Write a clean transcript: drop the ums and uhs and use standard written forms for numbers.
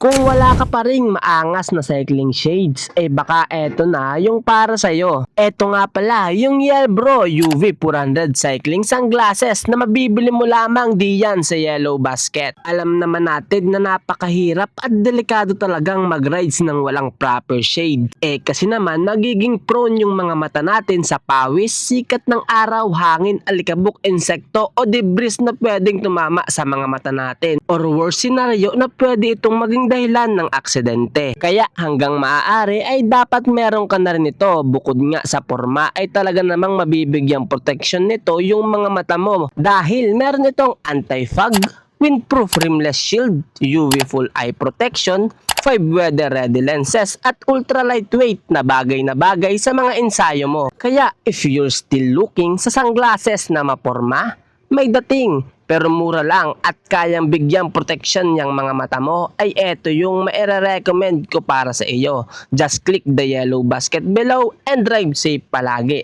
Kung wala ka pa ring maangas na cycling shades, baka eto na yung para sa'yo. Eto nga pala, yung Yelbro UV 400 cycling sunglasses na mabibili mo lamang diyan sa Yellow Basket. Alam naman natin na napakahirap at delikado talagang mag-rides ng walang proper shade. Kasi naman nagiging prone yung mga mata natin sa pawis, sikat ng araw, hangin, alikabok, insekto o debris na pwedeng tumama sa mga mata natin. Or worse scenario na pwede itong maging dahilan ng aksidente. Kaya hanggang maaari ay dapat meron ka na rin ito. Bukod nga sa forma ay talaga namang mabibigyang protection nito yung mga mata mo dahil meron itong anti-fog, windproof rimless shield, UV full eye protection, 5 weather ready lenses at ultra lightweight na bagay sa mga ensayo mo. Kaya if you're still looking sa sunglasses na maporma, may dating pero mura lang at kayang bigyang protection yung mga mata mo, ay eto yung maire-recommend ko para sa iyo. Just click the yellow basket below and drive safe palagi.